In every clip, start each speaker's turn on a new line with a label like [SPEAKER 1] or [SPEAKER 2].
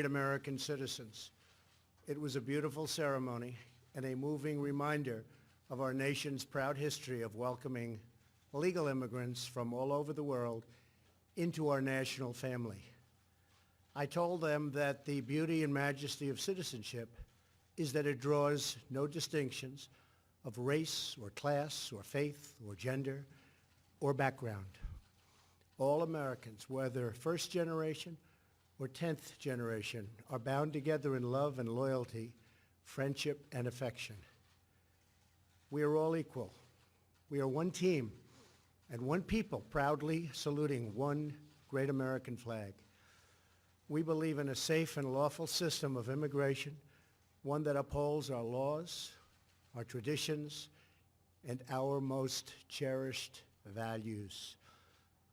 [SPEAKER 1] great American citizens. It was a beautiful ceremony and a moving reminder of our nation's proud history of welcoming illegal immigrants from all over the world into our national family. I told them that the beauty and majesty of citizenship is that it draws no distinctions of race or class or faith or gender or background. All Americans, whether first generation or 10th generation, are bound together in love and loyalty, friendship and affection. We are all equal. We are one team and one people proudly saluting one great American flag. We believe in a safe and lawful system of immigration, one that upholds our laws, our traditions, and our most cherished values.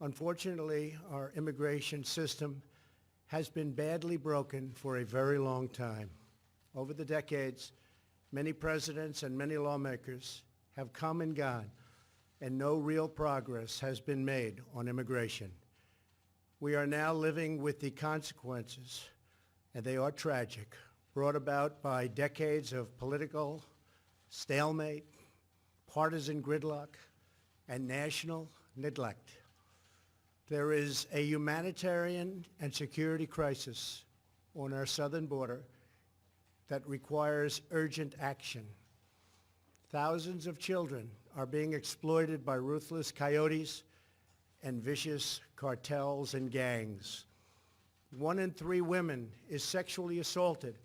[SPEAKER 1] Unfortunately, our immigration system has been badly broken for a very long time. Over the decades, many presidents and many lawmakers have come and gone, and no real progress has been made on immigration. We are now living with the consequences, and they are tragic, brought about by decades of political stalemate, partisan gridlock, and national neglect. There is a humanitarian and security crisis on our southern border that requires urgent action. Thousands of children are being exploited by ruthless coyotes and vicious cartels and gangs. 1 in 3 women is sexually assaulted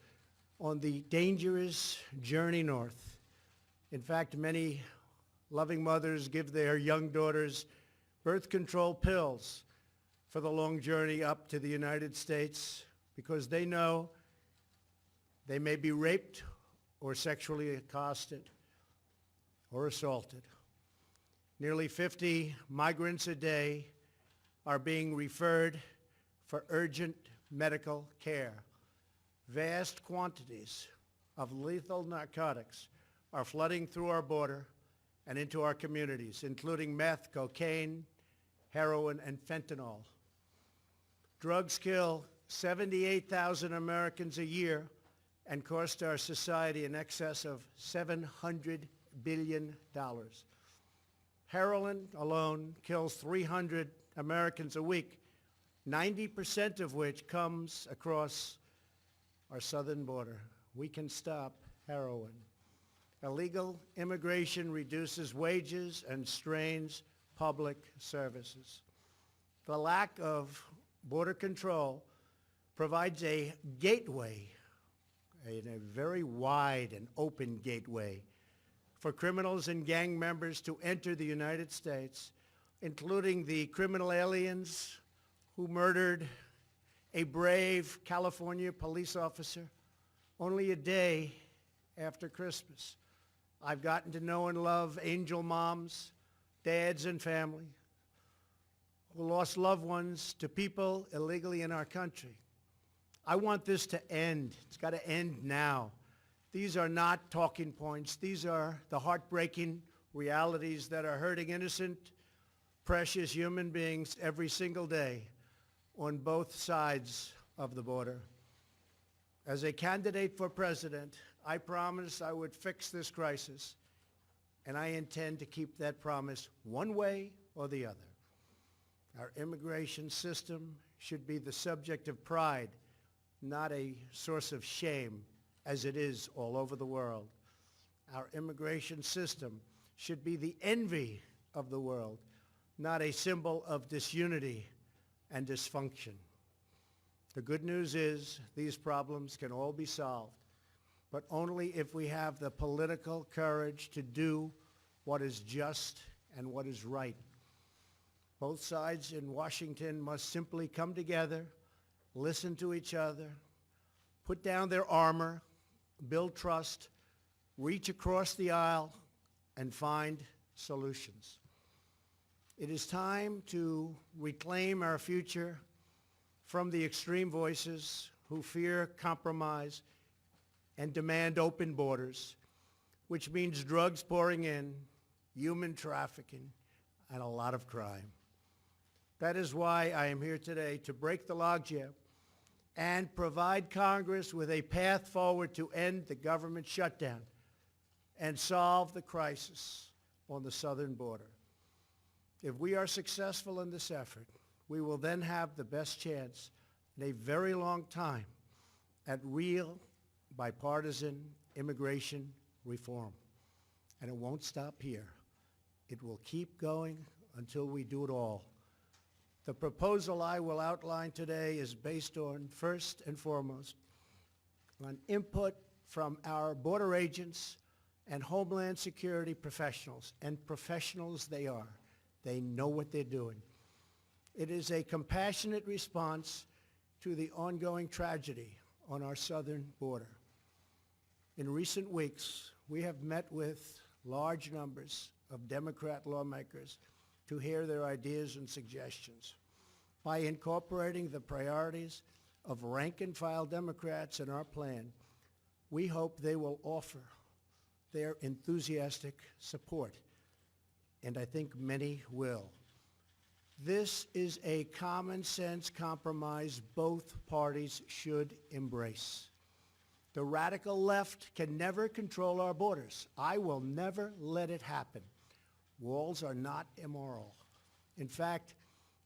[SPEAKER 1] on the dangerous journey north. In fact, many loving mothers give their young daughters birth control pills for the long journey up to the United States because they know they may be raped or sexually accosted or assaulted. Nearly 50 migrants a day are being referred for urgent medical care. Vast quantities of lethal narcotics are flooding through our border and into our communities, including meth, cocaine, heroin, and fentanyl. Drugs kill 78,000 Americans a year and cost our society in excess of $700 billion. Heroin alone kills 300 Americans a week, 90% of which comes across our southern border. We can stop heroin. Illegal immigration reduces wages and strains public services. The lack of border control provides a gateway, a very wide and open gateway, for criminals and gang members to enter the United States, including the criminal aliens who murdered a brave California police officer only a day after Christmas. I've gotten to know and love angel moms, dads, and family who lost loved ones to people illegally in our country. I want this to end. It's got to end now. These are not talking points. These are the heartbreaking realities that are hurting innocent, precious human beings every single day on both sides of the border. As a candidate for president, I promised I would fix this crisis, and I intend to keep that promise one way or the other. Our immigration system should be the subject of pride, not a source of shame, as it is all over the world. Our immigration system should be the envy of the world, not a symbol of disunity and dysfunction. The good news is these problems can all be solved, but only if we have the political courage to do what is just and what is right. Both sides in Washington must simply come together, listen to each other, put down their armor, build trust, reach across the aisle, and find solutions. It is time to reclaim our future from the extreme voices who fear compromise and demand open borders, which means drugs pouring in, human trafficking, and a lot of crime. That is why I am here today, to break the logjam and provide Congress with a path forward to end the government shutdown and solve the crisis on the southern border. If we are successful in this effort, we will then have the best chance in a very long time at real bipartisan immigration reform. And it won't stop here. It will keep going until we do it all. The proposal I will outline today is based on, first and foremost, on input from our border agents and Homeland Security professionals, and professionals they are. They know what they're doing. It is a compassionate response to the ongoing tragedy on our southern border. In recent weeks, we have met with large numbers of Democrat lawmakers to hear their ideas and suggestions. By incorporating the priorities of rank-and-file Democrats in our plan, we hope they will offer their enthusiastic support, and I think many will. This is a common-sense compromise both parties should embrace. The radical left can never control our borders. I will never let it happen. Walls are not immoral. In fact,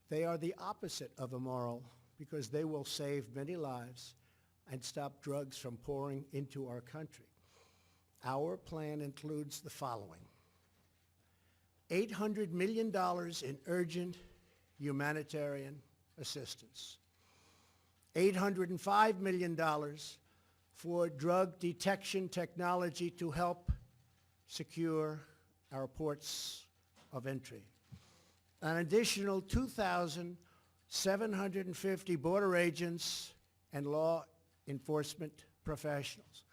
[SPEAKER 1] they are the opposite of immoral because they will save many lives and stop drugs from pouring into our country. Our plan includes the following: $800 million in urgent humanitarian assistance, $805 million for drug detection technology to help secure our ports of entry, an additional 2,750 border agents and law enforcement professionals,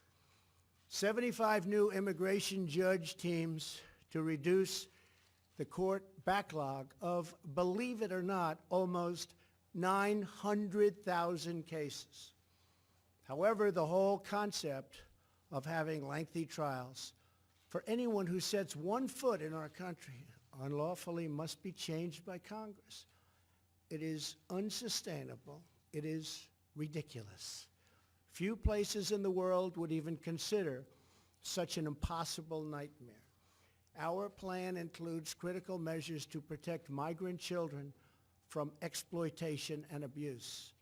[SPEAKER 1] 75 new immigration judge teams to reduce the court backlog of, believe it or not, almost 900,000 cases. However, the whole concept of having lengthy trials for anyone who sets one foot in our country unlawfully must be changed by Congress. It is unsustainable. It is ridiculous. Few places in the world would even consider such an impossible nightmare. Our plan includes critical measures to protect migrant children from exploitation and abuse.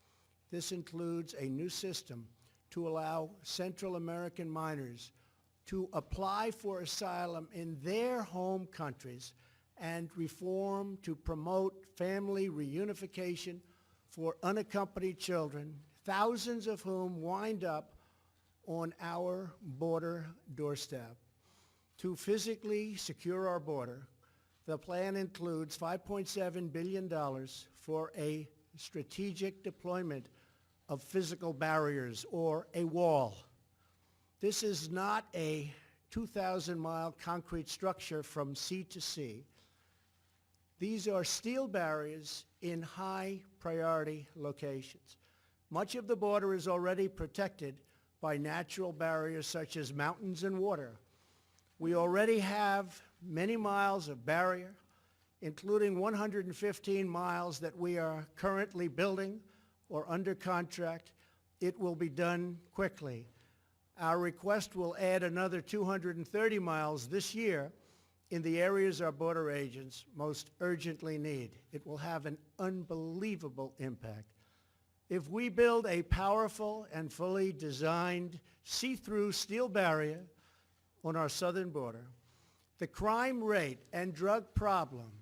[SPEAKER 1] This includes a new system to allow Central American minors to apply for asylum in their home countries and reform to promote family reunification for unaccompanied children, thousands of whom wind up on our border doorstep. To physically secure our border, the plan includes $5.7 billion for a strategic deployment of physical barriers, or a wall. This is not a 2,000-mile concrete structure from sea to sea. These are steel barriers in high-priority locations. Much of the border is already protected by natural barriers such as mountains and water. We already have many miles of barrier, including 115 miles that we are currently building or under contract. It will be done quickly. Our request will add another 230 miles this year in the areas our border agents most urgently need. It will have an unbelievable impact. If we build a powerful and fully designed see-through steel barrier on our southern border, the crime rate and drug problem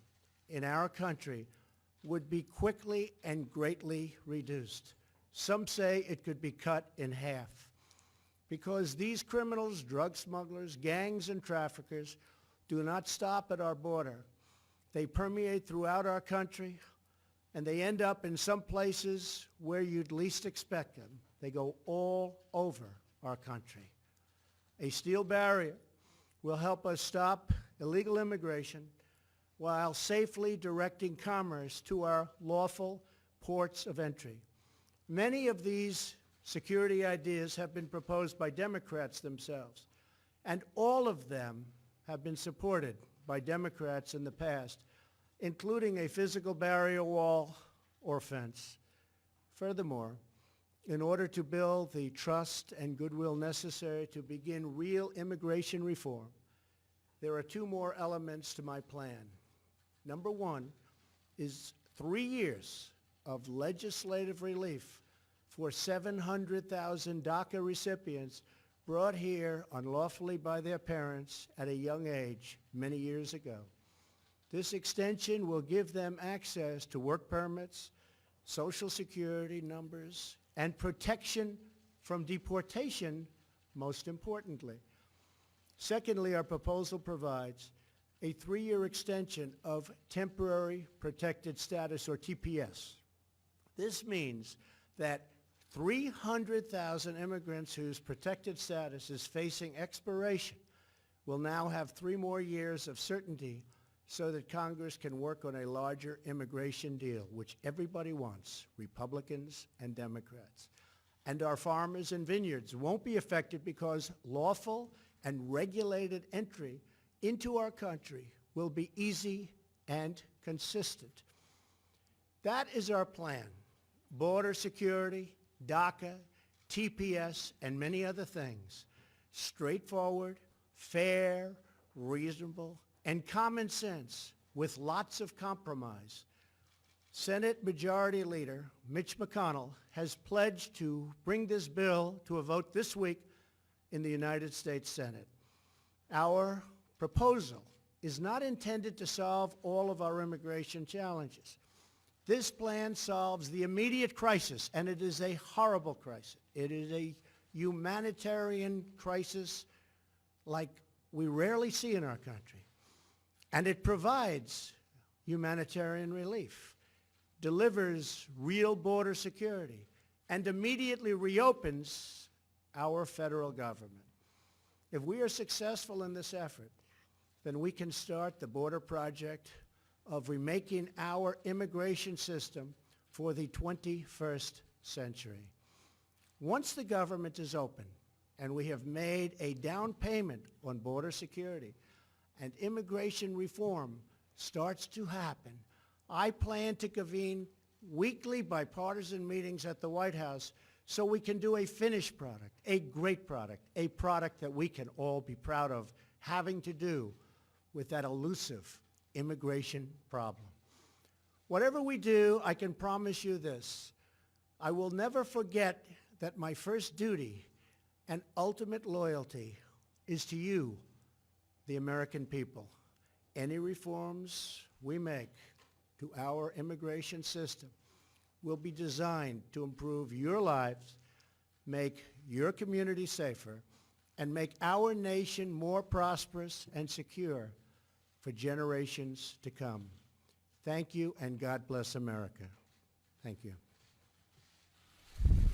[SPEAKER 1] in our country would be quickly and greatly reduced. Some say it could be cut in half. Because these criminals, drug smugglers, gangs, and traffickers do not stop at our border. They permeate throughout our country, and they end up in some places where you'd least expect them. They go all over our country. A steel barrier will help us stop illegal immigration while safely directing commerce to our lawful ports of entry. Many of these security ideas have been proposed by Democrats themselves, and all of them have been supported by Democrats in the past, including a physical barrier wall or fence. Furthermore, in order to build the trust and goodwill necessary to begin real immigration reform, there are two more elements to my plan. Number one is 3 years of legislative relief for 700,000 DACA recipients brought here unlawfully by their parents at a young age many years ago. This extension will give them access to work permits, Social Security numbers, and protection from deportation, most importantly. Secondly, our proposal provides a 3-year extension of temporary protected status, or TPS. This means that 300,000 immigrants whose protected status is facing expiration will now have 3 more years of certainty so that Congress can work on a larger immigration deal, which everybody wants, Republicans and Democrats. And our farmers and vineyards won't be affected because lawful and regulated entry into our country will be easy and consistent. That is our plan. Border security, DACA, TPS, and many other things. Straightforward, fair, reasonable, and common sense with lots of compromise. Senate Majority Leader Mitch McConnell has pledged to bring this bill to a vote this week in the United States Senate. Our proposal is not intended to solve all of our immigration challenges. This plan solves the immediate crisis, and it is a horrible crisis. It is a humanitarian crisis like we rarely see in our country. And it provides humanitarian relief, delivers real border security, and immediately reopens our federal government. If we are successful in this effort, then we can start the border project of remaking our immigration system for the 21st century. Once the government is open and we have made a down payment on border security and immigration reform starts to happen, I plan to convene weekly bipartisan meetings at the White House so we can do a finished product, a great product, a product that we can all be proud of having to do with that elusive immigration problem. Whatever we do, I can promise you this: I will never forget that my first duty and ultimate loyalty is to you, the American people. Any reforms we make to our immigration system will be designed to improve your lives, make your community safer, and make our nation more prosperous and secure for generations to come. Thank you, and God bless America. Thank you.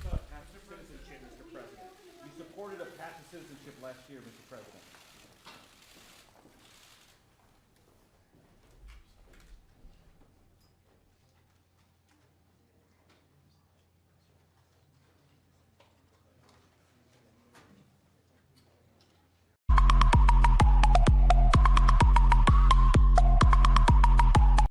[SPEAKER 2] Path to citizenship, Mr. President. You supported a path to citizenship last year, Mr. President.